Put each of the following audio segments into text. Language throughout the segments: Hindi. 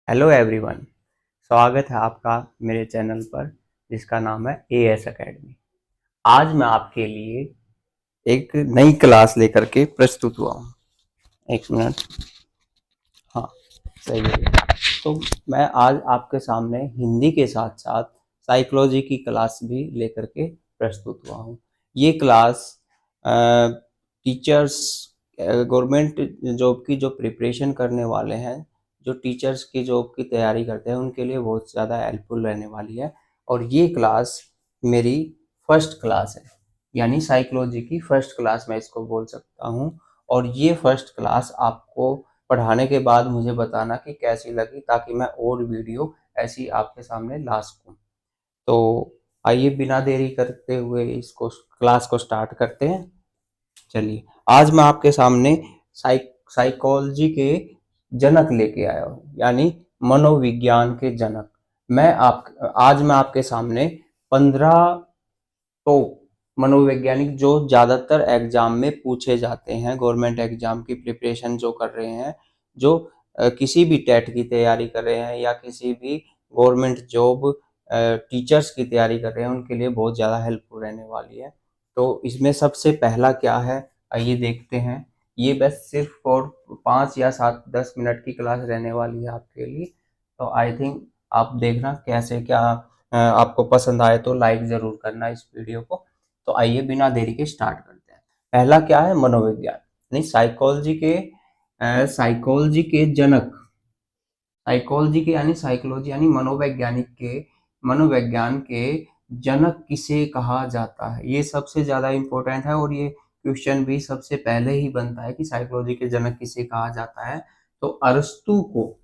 Hello everyone. स्वागत है आपका मेरे चैनल पर जिसका नाम है एएस एकेडमी। आज मैं आपके लिए एक नई क्लास लेकर के प्रस्तुत हुआ हूँ। एक मिनट। हाँ, सही है। तो मैं आज आपके सामने हिंदी के साथ साथ साइकोलॉजी की क्लास भी लेकर के प्रस्तुत हुआ हूँ। ये क्लास टीचर्स, गवर्नमेंट जॉब की जो प्रिपरेशन करने वाले हैं, जो टीचर्स की जॉब की तैयारी करते हैं, उनके लिए बहुत ज़्यादा हेल्पफुल रहने वाली है। और ये क्लास मेरी फर्स्ट क्लास है, यानी साइकोलॉजी की फर्स्ट क्लास मैं इसको बोल सकता हूँ। और ये फर्स्ट क्लास आपको पढ़ाने के बाद मुझे बताना कि कैसी लगी, ताकि मैं और वीडियो ऐसी आपके सामने ला सकूँ। तो आइए बिना देरी करते हुए इसको क्लास को स्टार्ट करते हैं। चलिए, आज मैं आपके सामने साइकोलॉजी के जनक लेके आया हूँ, यानी मनोविज्ञान के जनक। आज मैं आपके सामने 15 टॉप मनोवैज्ञानिक जो ज़्यादातर एग्जाम में पूछे जाते हैं, गवर्नमेंट एग्जाम की प्रिपरेशन जो कर रहे हैं, जो किसी भी टेट की तैयारी कर रहे हैं या किसी भी गवर्नमेंट जॉब टीचर्स की तैयारी कर रहे हैं, उनके लिए बहुत ज़्यादा हेल्पफुल रहने वाली है। तो इसमें सबसे पहला क्या है, आइए देखते हैं। ये बस सिर्फ और 5 या 7-10 मिनट की क्लास रहने वाली है आपके लिए। तो आई थिंक आप देखना कैसे क्या आपको पसंद आए तो लाइक ज़रूर करना इस वीडियो को। तो आइए बिना देरी के स्टार्ट करते हैं। पहला क्या है, मनोविज्ञान, नहीं साइकोलॉजी के जनक। साइकोलॉजी के यानी साइकोलॉजी यानी मनोविज्ञान के जनक किसे कहा जाता है, ये सबसे ज्यादा इम्पोर्टेंट है। और ये क्वेश्चन भी सबसे पहले ही बनता है कि साइकोलॉजी के जनक किसे कहा जाता है। तो अरस्तु को,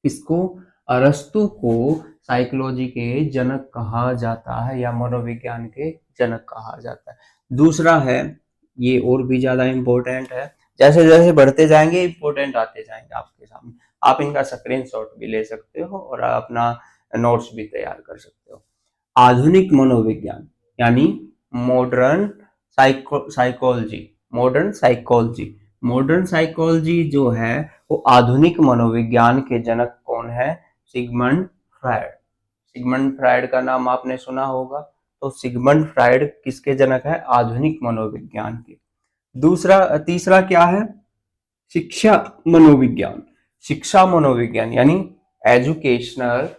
इसको अरस्तु को साइकोलॉजी के जनक कहा जाता है या मनोविज्ञान के जनक कहा जाता है। दूसरा है, ये और भी ज्यादा इम्पोर्टेंट है, जैसे जैसे बढ़ते जाएंगे इम्पोर्टेंट आते जाएंगे आपके सामने। आप इनका स्क्रीनशॉट भी ले सकते हो और अपना नोट्स भी तैयार कर सकते हो। आधुनिक मनोविज्ञान यानी modern psychology. Modern psychology modern psychology जो है वो आधुनिक मनोविज्ञान के जनक कौन है? Sigmund Freud. सिगमंड फ्रायड का नाम आपने सुना होगा। तो सिगमंड फ्रायड किसके जनक है? आधुनिक मनोविज्ञान के। तीसरा क्या है? शिक्षा मनोविज्ञान। शिक्षा मनोविज्ञान यानी educational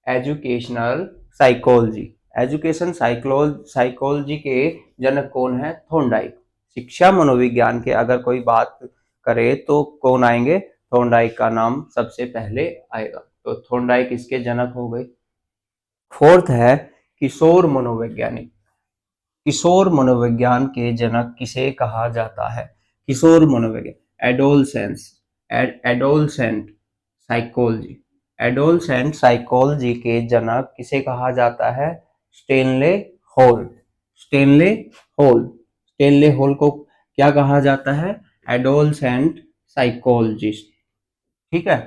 educational psychology. Education psychology के जनक कौन है? थॉर्नडाइक। शिक्षा मनोविज्ञान के अगर कोई बात करे तो कौन आएंगे? थॉर्नडाइक का नाम सबसे पहले आएगा। तो थॉर्नडाइक इसके जनक हो गए। फोर्थ है किशोर मनोवैज्ञानिक। किशोर मनोविज्ञान के जनक किसे कहा जाता है? किशोर मनोविज्ञान एडोलसेंट साइकोलॉजी। एडोलसेंट साइकोलॉजी के जनक किसे कहा जाता है? Stanley hall. Stanley hall Stanley hall को क्या कहा जाता है? Adolescent psychologist. ठीक है।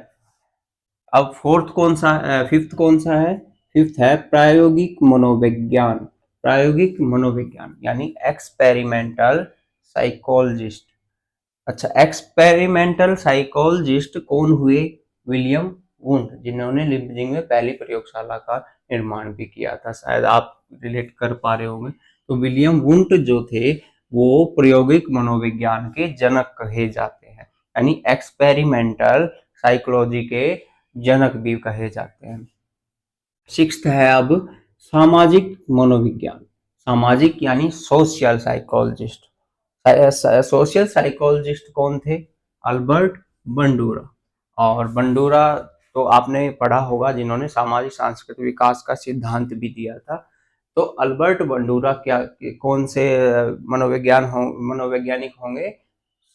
अब फिफ्थ कौन सा है? फिफ्थ है प्रायोगिक मनोविज्ञान। प्रायोगिक मनोविज्ञान यानी एक्सपेरिमेंटल साइकोलॉजिस्ट। अच्छा, एक्सपेरिमेंटल साइकोलॉजिस्ट कौन हुए? विलियम वुंड, जिन्होंने लिपजिंग में पहली प्रयोगशाला का निर्माण भी किया था। शायद आप रिलेट कर पा रहे होंगे। तो विलियम वुंड जो थे वो प्रायोगिक मनोविज्ञान के जनक कहे जाते हैं, यानी एक्सपेरिमेंटल साइकोलॉजी के जनक भी कहे जाते हैं। सिक्स्थ है अब सामाजिक मनोविज्ञान। सामाजिक यानी सोशल साइकोलॉजिस्ट। सोशल साइकोलॉजिस्ट कौन थे? Albert Bandura. और बंडूरा तो आपने पढ़ा होगा, जिन्होंने सामाजिक सांस्कृतिक विकास का सिद्धांत भी दिया था। तो अल्बर्ट बंडूरा कौन से मनोवैज्ञानिक होंगे?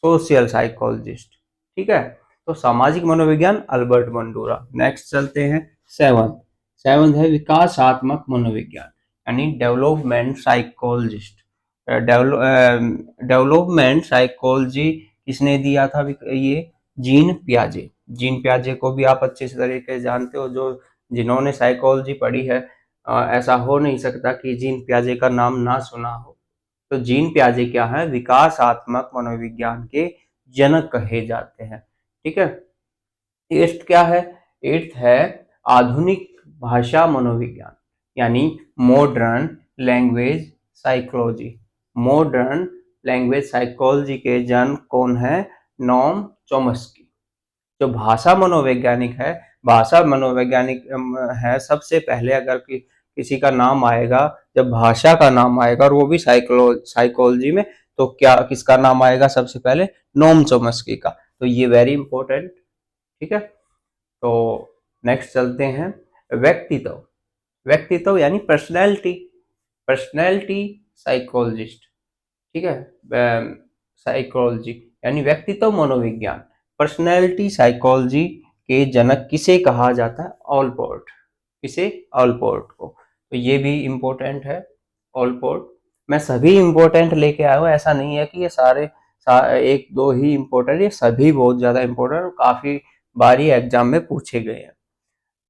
Social psychologist. ठीक है। तो सामाजिक मनोविज्ञान अल्बर्ट बंडूरा। नेक्स्ट चलते हैं सेवंथ। सेवंथ है विकासात्मक मनोविज्ञान यानी डेवलपमेंट साइकोलॉजिस्ट। डेवलपमेंट साइकोलॉजी किसने दिया था? ये जीन पियाजे। जीन पियाजे को भी आप अच्छे तरीके से जानते हो, जो जिन्होंने साइकोलॉजी पढ़ी है। ऐसा हो नहीं सकता कि जीन पियाजे का नाम ना सुना हो। तो जीन पियाजे क्या है? विकासात्मक मनोविज्ञान के जनक कहे जाते हैं। ठीक है। टेस्ट क्या है? 8th है आधुनिक भाषा मनोविज्ञान, यानी modern language psychology. Modern language psychology के जनक कौन है? Noam Chomsky. जो भाषा मनोवैज्ञानिक है, भाषा मनोवैज्ञानिक है, सबसे पहले अगर किसी का नाम आएगा, जब भाषा का नाम आएगा और वो भी साइकोलॉजी में, तो क्या किसका नाम आएगा सबसे पहले? नोम चॉम्स्की का। तो ये वेरी इंपॉर्टेंट, ठीक है। तो नेक्स्ट चलते हैं, व्यक्तित्व। व्यक्तित्व यानी पर्सनैलिटी, पर्सनैलिटी साइकोलॉजिस्ट, ठीक है। साइकोलॉजी यानी व्यक्तित्व मनोविज्ञान, पर्सनैलिटी साइकोलॉजी के जनक किसे कहा जाता है? ऑलपोर्ट। किसे? ऑलपोर्ट को। तो ये भी इम्पोर्टेंट है, ऑलपोर्ट। मैं सभी इम्पोर्टेंट लेके आया हूँ, ऐसा नहीं है कि ये सारे एक दो ही इम्पोर्टेंट, ये सभी बहुत ज्यादा इम्पोर्टेंट और काफी बारी एग्जाम में पूछे गए हैं।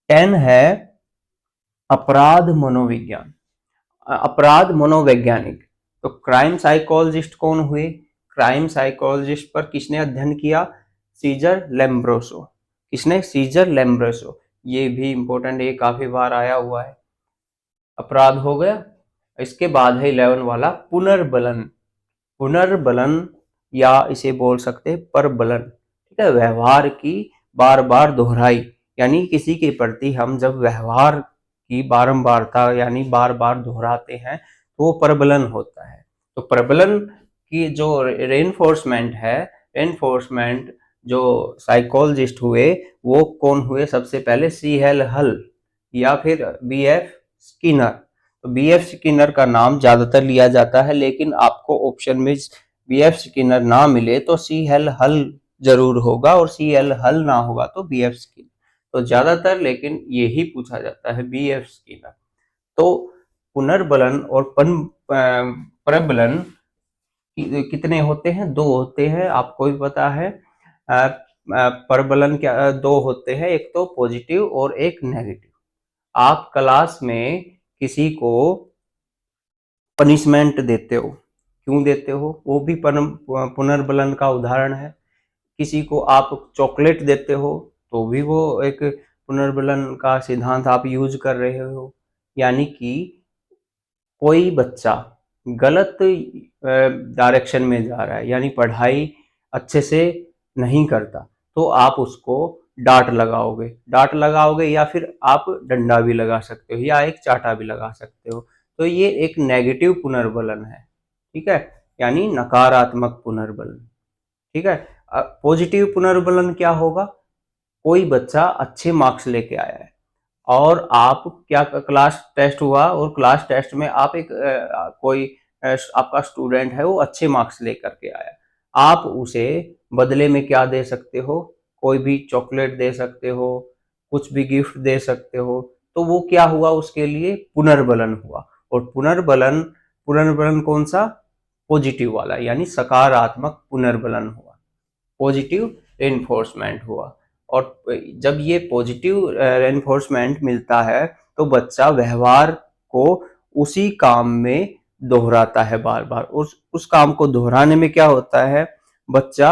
10 है अपराध मनोविज्ञान, अपराध मनोवैज्ञानिक। तो क्राइम साइकोलॉजिस्ट कौन हुए? क्राइम साइकोलॉजिस्ट पर किसने अध्ययन किया? सीजर लेम्ब्रोसो। किसने? सीजर लेम्ब्रोसो। ये भी इंपॉर्टेंट, ये काफी बार आया हुआ है। अपराध हो गया। इसके बाद है 11 वाला पुनर्बलन। पुनर्बलन या इसे बोल सकते हैं परबलन, ठीक है। व्यवहार की बार बार दोहराई, यानी किसी के प्रति हम जब व्यवहार की बारंबारता यानी बार बार दोहराते हैं तो वो प्रबलन होता है। तो प्रबलन की जो रेनफोर्समेंट है, रेनफोर्समेंट जो साइकोलॉजिस्ट हुए वो कौन हुए? सबसे पहले C.L. हल या फिर B.F. स्किनर। तो B.F. स्किनर का नाम ज्यादातर लिया जाता है, लेकिन आपको ऑप्शन में B.F. स्किनर ना मिले तो C.L. हल जरूर होगा, और C.L. हल ना होगा तो B.F. स्किनर। तो ज्यादातर लेकिन यही पूछा जाता है, B.F. स्किनर। तो पुनर्बलन और प्रबलन कितने होते हैं? 2 होते हैं, आपको भी पता है। प्रबलन क्या 2 होते हैं, एक तो पॉजिटिव और एक नेगेटिव। आप क्लास में किसी को पनिशमेंट देते हो, क्यों देते हो? वो भी पुनर्बलन का उदाहरण है। किसी को आप चॉकलेट देते हो तो भी वो एक पुनर्बलन का सिद्धांत आप यूज कर रहे हो। यानी कि कोई बच्चा गलत डायरेक्शन में जा रहा है, यानी पढ़ाई अच्छे से नहीं करता, तो आप उसको डांट लगाओगे, डांट लगाओगे या फिर आप डंडा भी लगा सकते हो या एक चाटा भी लगा सकते हो। तो ये एक नेगेटिव पुनर्बलन है, ठीक है, यानी नकारात्मक पुनर्बलन, ठीक है। पॉजिटिव पुनर्बलन क्या होगा? कोई बच्चा अच्छे मार्क्स लेके आया है और आप क्या, क्लास टेस्ट हुआ और क्लास टेस्ट में आप एक कोई आपका स्टूडेंट है वो अच्छे मार्क्स लेकर के आया, आप उसे बदले में क्या दे सकते हो? कोई भी चॉकलेट दे सकते हो, कुछ भी गिफ्ट दे सकते हो। तो वो क्या हुआ? उसके लिए पुनर्बलन हुआ। और पुनर्बलन, पुनर्बलन कौन सा? पॉजिटिव वाला, यानी सकारात्मक पुनर्बलन हुआ, पॉजिटिव रेनफोर्समेंट हुआ। और जब ये पॉजिटिव रेनफोर्समेंट मिलता है तो बच्चा व्यवहार को उसी काम में दोहराता है बार बार। उस काम को दोहराने में क्या होता है? बच्चा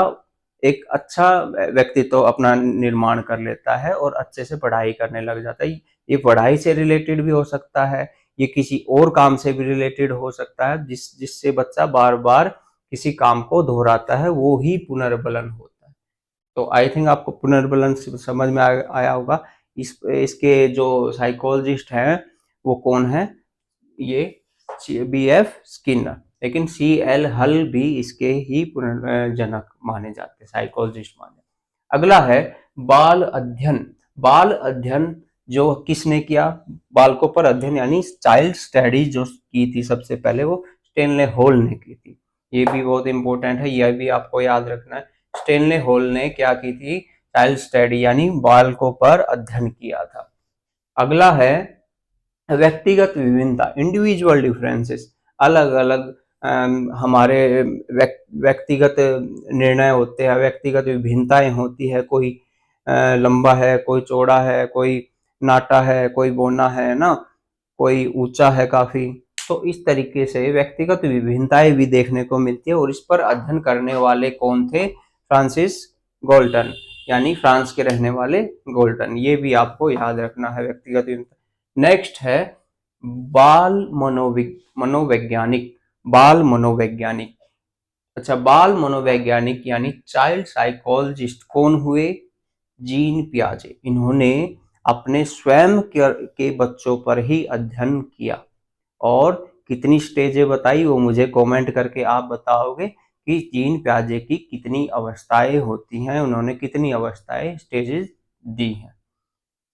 एक अच्छा व्यक्तित्व अपना निर्माण कर लेता है और अच्छे से पढ़ाई करने लग जाता है। ये पढ़ाई से रिलेटेड भी हो सकता है, ये किसी और काम से भी रिलेटेड हो सकता है, जिससे बच्चा बार बार किसी काम को दोहराता है, वो ही पुनर्बलन होता है। तो आई थिंक आपको पुनर्बलन समझ में आया होगा। इसके जो साइकोलॉजिस्ट हैं वो कौन है? ये B.F. स्किनर, लेकिन C.L. हल भी इसके ही जनक माने जाते हैं, साइकोलॉजिस्ट माने। अगला है बाल अध्ययन। बाल अध्ययन जो किसने किया? बालकों पर अध्ययन यानी चाइल्ड स्टडी जो की थी सबसे पहले, वो स्टेनले हॉल ने की थी। ये भी बहुत इंपॉर्टेंट है, यह भी आपको याद रखना है। स्टेनले हॉल ने क्या की थी? चाइल्ड स्टडी यानी बालकों पर अध्ययन किया था। अगला है व्यक्तिगत विभिन्नता, इंडिविजुअल डिफरेंसेस। अलग अलग हमारे व्यक्तिगत निर्णय होते हैं, व्यक्तिगत विभिन्नताएं होती है। कोई लंबा है, कोई चौड़ा है, कोई नाटा है, कोई बौना है ना, कोई ऊंचा है काफी। तो इस तरीके से व्यक्तिगत विभिन्नताएं भी देखने को मिलती है। और इस पर अध्ययन करने वाले कौन थे? Francis Galton. यानी फ्रांस के रहने वाले गोल्टन। ये भी आपको याद रखना है व्यक्तिगत भिन्नता। नेक्स्ट है मनोवैज्ञानिक। बाल मनोवैज्ञानिक। अच्छा, बाल मनोवैज्ञानिक यानी चाइल्ड साइकोलॉजिस्ट कौन हुए? जीन पियाजे। इन्होंने अपने स्वयं के बच्चों पर ही अध्ययन किया और कितनी स्टेजें बताई वो मुझे कमेंट करके आप बताओगे कि जीन पियाजे की कितनी अवस्थाएं होती हैं, उन्होंने कितनी अवस्थाएं स्टेजेस दी हैं।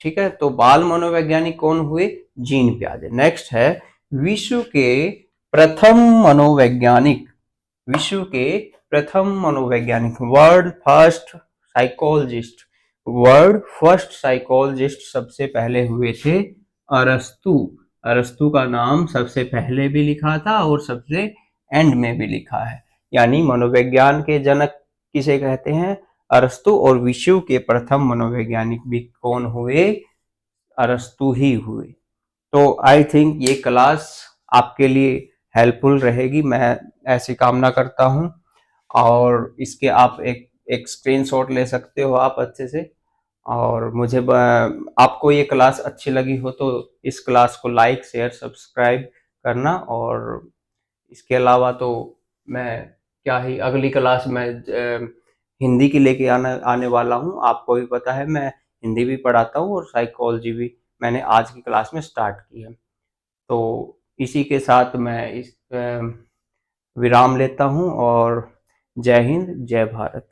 ठीक है, तो बाल मनोवैज्ञानिक कौन हुए? जीन पियाजे। नेक्स्ट है विश्व के प्रथम मनोवैज्ञानिक। विश्व के प्रथम मनोवैज्ञानिक, वर्ल्ड फर्स्ट साइकोलॉजिस्ट सबसे पहले हुए थे अरस्तु। अरस्तु का नाम सबसे पहले भी लिखा था और सबसे एंड में भी लिखा है। यानी मनोविज्ञान के जनक किसे कहते हैं? अरस्तु। और विश्व के प्रथम मनोवैज्ञानिक भी कौन हुए? अरस्तु ही हुए। तो आई थिंक ये क्लास आपके लिए हेल्पफुल रहेगी, मैं ऐसी कामना करता हूँ। और इसके आप एक स्क्रीनशॉट ले सकते हो आप अच्छे से। और मुझे आपको ये क्लास अच्छी लगी हो तो इस क्लास को लाइक शेयर सब्सक्राइब करना। और इसके अलावा तो मैं क्या ही, अगली क्लास में हिंदी की लेके आने वाला हूँ। आपको भी पता है मैं हिंदी भी पढ़ाता हूँ और साइकोलॉजी भी मैंने आज की क्लास में स्टार्ट की है। तो इसी के साथ मैं इस विराम लेता हूँ और जय हिंद जय भारत।